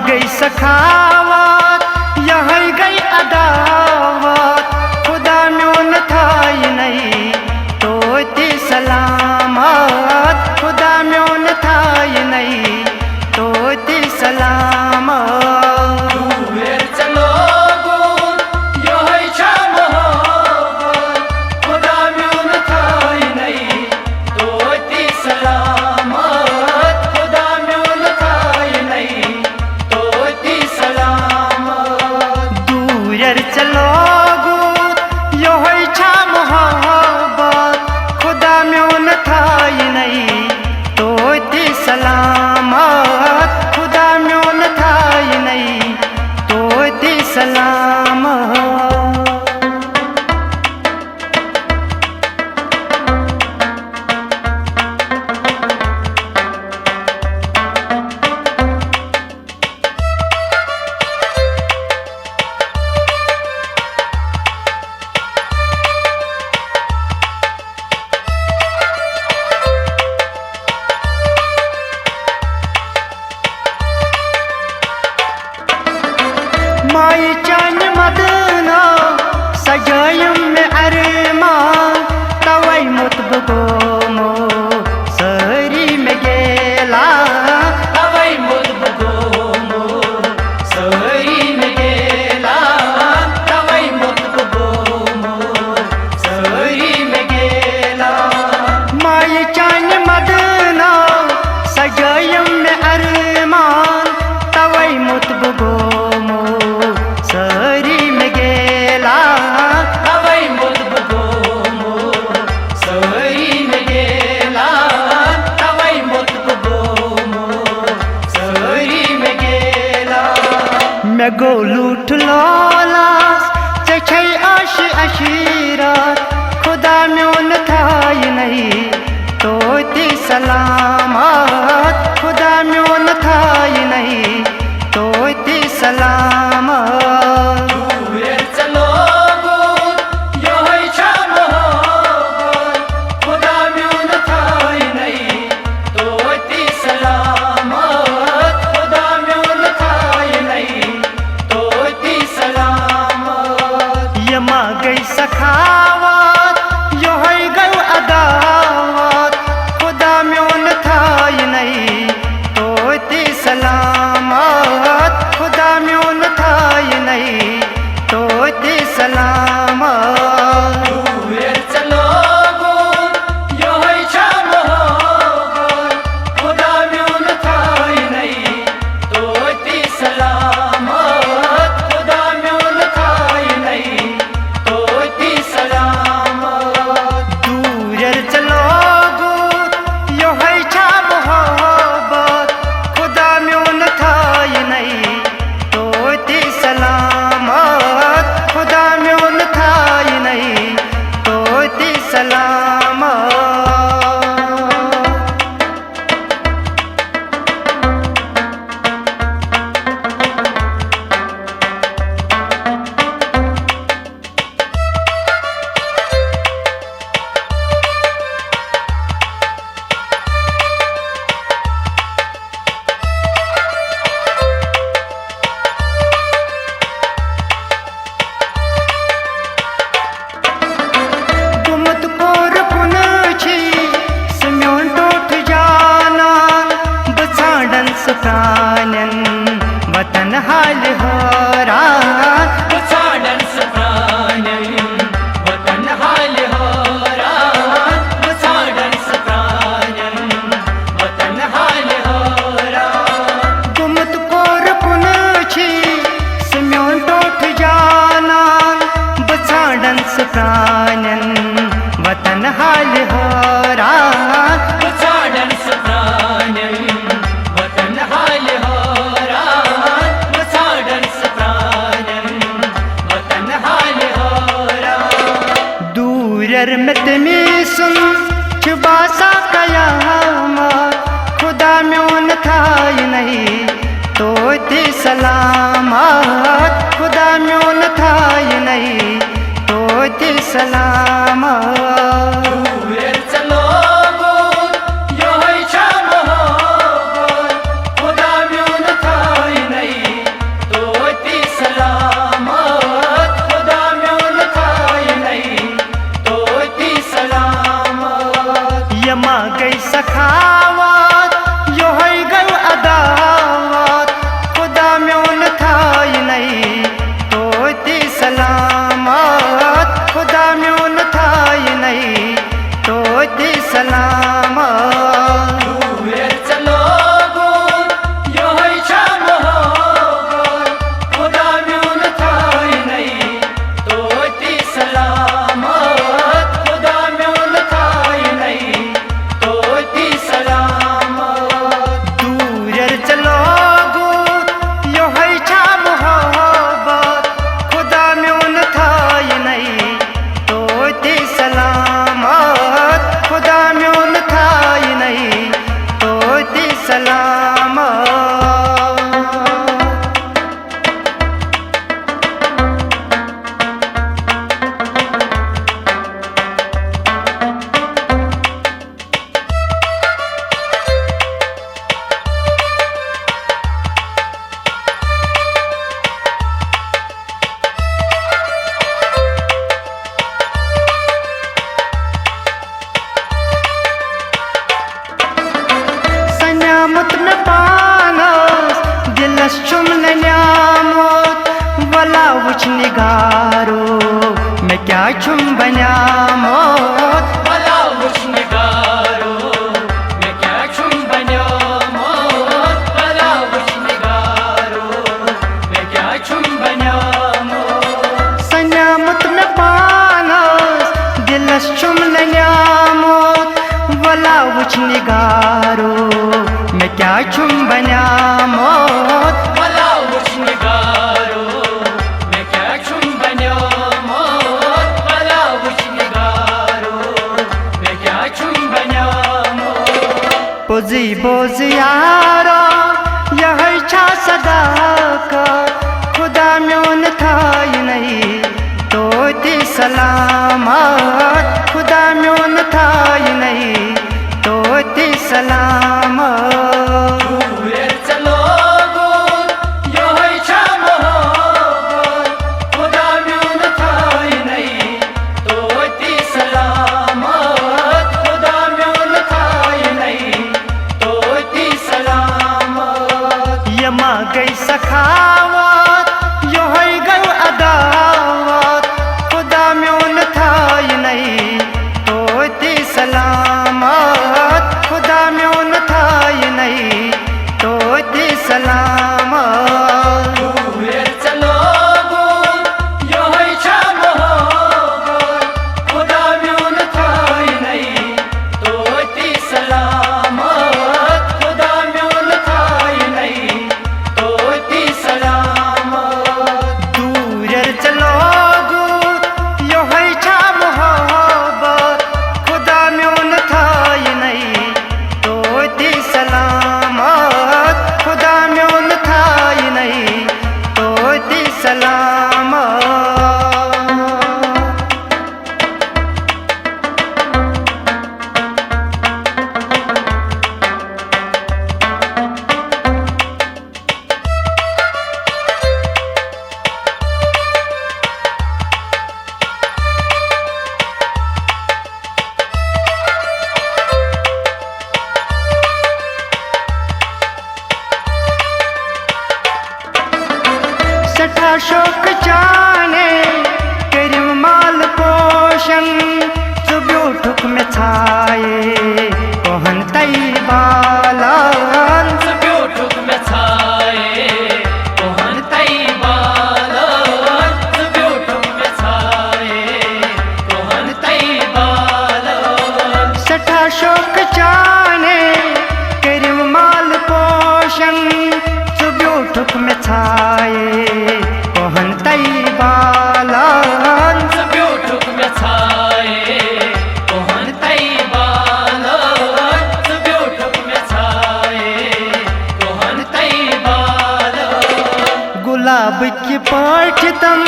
गई सखावत यहाँ गई अदावत खुदा म्यों न थाई नहीं तो ती सलामत खुदा म्यों न थाई नहीं तो ती सलामत माई चान मदना सजायम में अरमान तवई मुतबको मो सरी में गेला तवई मुतबको मो सरी में गेला तवई मुतबको मो सरी में गेला माई चान मदना सजायम में अरमान तवई मुतबको मैं गोलूठ लौलास चछै आश अशीरत खुदा म्यों न थाई नहीं तो ती सलामत खुदा म्यों न थाई नहीं तो ती सलामत गई सखावत यो है गई अदावत खुदा म्यों न थाई नहीं गई सखावत यो है गई अदावत खुदा म्योन थाई नहीं तो ती सलामत खुदा म्योन थाई नहीं तो ती सलामत निगारो मैं क्या छुम बन्यामोत भला उस निगारो मैं क्या छुम बन्यामोत भला उस निगारो मैं क्या छुम बन्यामोत सन्यामत में पानस दिलस छुम नन्यामोत भला उस निगारो मैं क्या छुम बन्यामोत भला उस निगारो पोजी बोज यारो यह छा सदाकत खुदा म्योन थाई नहीं तो ती सलामत खुदा म्योन थाई नहीं तो ती सलामत गई सखावत यो है गई अदावत खुदा म्योन थाई नहीं तो ती सलामत खुदा म्योन थाई नहीं तो ती सलामत सठा शोक जाने करीम माल पोषण सुब्यो ठुक में छाए कोहन तई बालन सुब्यो ठुक में छाए कोहन तई बालन सुब्यो ठुक में छाए कोहन तई बालन सठा शोक जाने करीम माल पोषण सुब्यो ठुक में छाए कोहन तई बालन सुब्यो ठुक में छाए कोहन तई बालन सुब्यो ठुक में छाए कोहन तई बालन गुलाब की पाठतम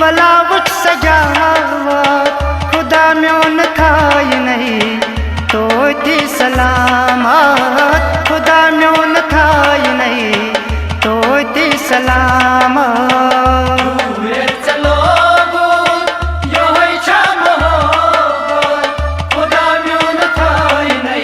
मलावट सजावत खुदा म्योन थाई नहीं तो ती सलामत खुदा म्योन थाई नहीं तो ती सलामत यो है छा मोहब्बत खुदा म्योन थाई नहीं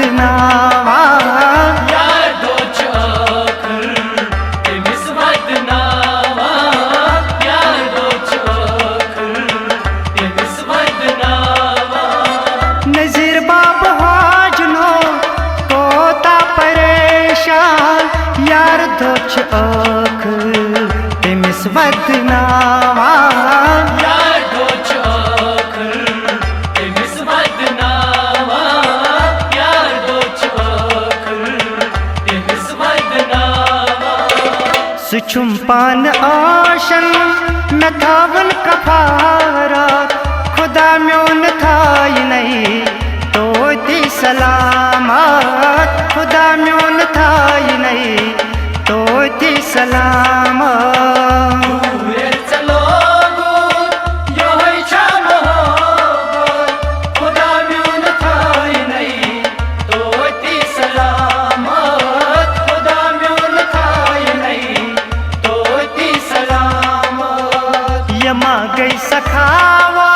वदनावा यार दोच आखर तेमिस वदनावा यार दोच आखर तेमिस वदनावा नज़ीर बाप हाजनो कोता परेशान यार दोच आखर तेमिस वदनावा यार दोच आखर तेमिस वदनावा यार दोच आखर तेमिस वदनावा सुचुम पान आशन न थावन कफारा खुदा म्योन थाई नहीं तो ती सलामत खुदा म्योन थाई नहीं तो ती सलामत पूरे चलो यो है शाम खुदा म्यून थाई नहीं तो ती सलामत खुदा म्यून थाई नहीं तो ती सलामत यमा गई सखावा